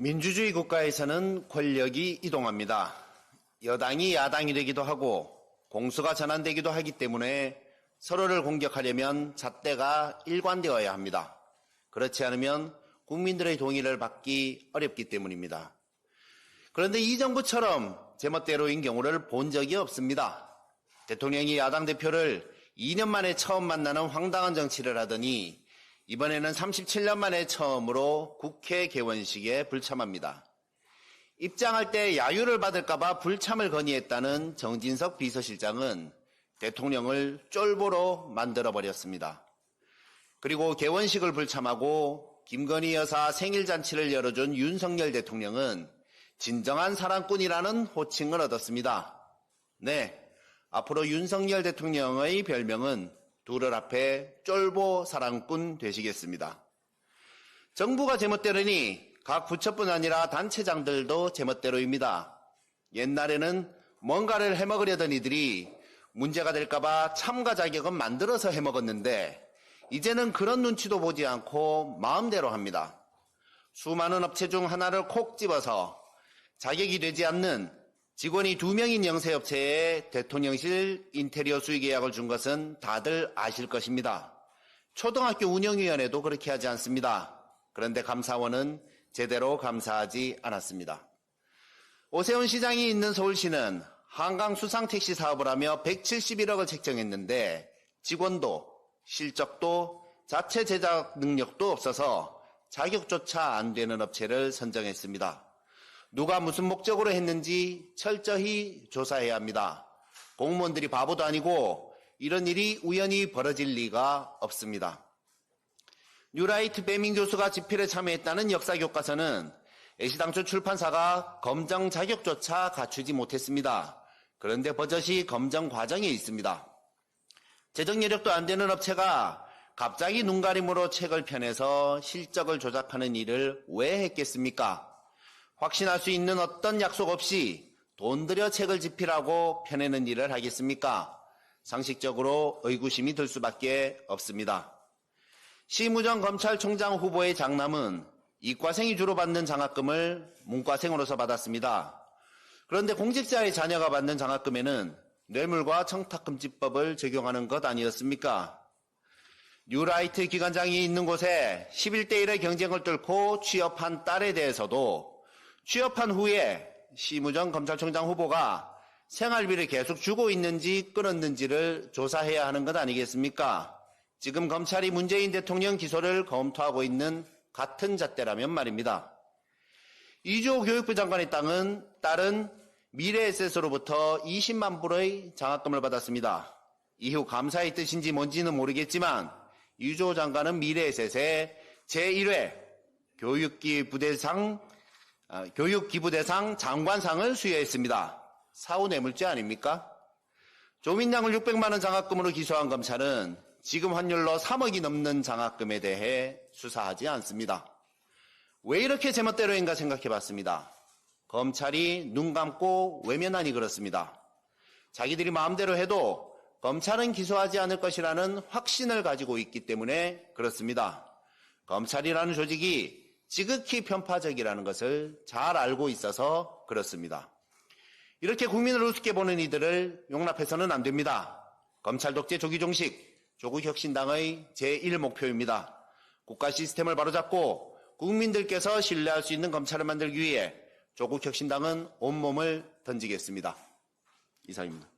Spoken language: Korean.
민주주의 국가에서는 권력이 이동합니다. 여당이 야당이 되기도 하고 공수가 전환되기도 하기 때문에 서로를 공격하려면 잣대가 일관되어야 합니다. 그렇지 않으면 국민들의 동의를 받기 어렵기 때문입니다. 그런데 이 정부처럼 제멋대로인 경우를 본 적이 없습니다. 대통령이 야당 대표를 2년 만에 처음 만나는 황당한 정치를 하더니 이번에는 37년 만에 처음으로 국회 개원식에 불참합니다. 입장할 때 야유를 받을까봐 불참을 건의했다는 정진석 비서실장은 대통령을 쫄보로 만들어버렸습니다. 그리고 개원식을 불참하고 김건희 여사 생일잔치를 열어준 윤석열 대통령은 진정한 사랑꾼이라는 호칭을 얻었습니다. 네, 앞으로 윤석열 대통령의 별명은 둘을 앞에 쫄보 사랑꾼 되시겠습니다. 정부가 제멋대로니 각 부처뿐 아니라 단체장들도 제멋대로입니다. 옛날에는 뭔가를 해먹으려던 이들이 문제가 될까봐 참가 자격은 만들어서 해먹었는데 이제는 그런 눈치도 보지 않고 마음대로 합니다. 수많은 업체 중 하나를 콕 집어서 자격이 되지 않는 직원이 2명인 영세업체에 대통령실 인테리어 수의 계약을 준 것은 다들 아실 것입니다. 초등학교 운영위원회도 그렇게 하지 않습니다. 그런데 감사원은 제대로 감사하지 않았습니다. 오세훈 시장이 있는 서울시는 한강 수상택시 사업을 하며 171억을 책정했는데 직원도 실적도 자체 제작 능력도 없어서 자격조차 안 되는 업체를 선정했습니다. 누가 무슨 목적으로 했는지 철저히 조사해야 합니다. 공무원들이 바보도 아니고 이런 일이 우연히 벌어질 리가 없습니다. 뉴라이트 배민 교수가 집필에 참여했다는 역사교과서는 애시당초 출판사가 검정 자격조차 갖추지 못했습니다. 그런데 버젓이 검정 과정에 있습니다. 재정 여력도 안 되는 업체가 갑자기 눈가림으로 책을 펴내서 실적을 조작하는 일을 왜 했겠습니까? 확신할 수 있는 어떤 약속 없이 돈 들여 책을 집필하고 펴내는 일을 하겠습니까? 상식적으로 의구심이 들 수밖에 없습니다. 심우정 검찰총장 후보의 장남은 이과생이 주로 받는 장학금을 문과생으로서 받았습니다. 그런데 공직자의 자녀가 받는 장학금에는 뇌물과 청탁금지법을 적용하는 것 아니었습니까? 뉴라이트 기관장이 있는 곳에 11대 1의 경쟁을 뚫고 취업한 딸에 대해서도 취업한 후에 심우정 검찰총장 후보가 생활비를 계속 주고 있는지 끊었는지를 조사해야 하는 것 아니겠습니까? 지금 검찰이 문재인 대통령 기소를 검토하고 있는 같은 잣대라면 말입니다. 이주호 교육부 장관의 딸은 미래에셋으로부터 20만 불의 장학금을 받았습니다. 이후 감사의 뜻인지 뭔지는 모르겠지만 이주호 장관은 미래에셋에 제1회 교육기부대상 장관상을 수여했습니다. 사후뇌물죄 아닙니까? 조민양을 600만 원 장학금으로 기소한 검찰은 지금 환율로 3억이 넘는 장학금에 대해 수사하지 않습니다. 왜 이렇게 제멋대로인가 생각해봤습니다. 검찰이 눈 감고 외면하니 그렇습니다. 자기들이 마음대로 해도 검찰은 기소하지 않을 것이라는 확신을 가지고 있기 때문에 그렇습니다. 검찰이라는 조직이 지극히 편파적이라는 것을 잘 알고 있어서 그렇습니다. 이렇게 국민을 우습게 보는 이들을 용납해서는 안 됩니다. 검찰 독재 조기 종식, 조국혁신당의 제1목표입니다. 국가 시스템을 바로잡고 국민들께서 신뢰할 수 있는 검찰을 만들기 위해 조국혁신당은 온몸을 던지겠습니다. 이상입니다.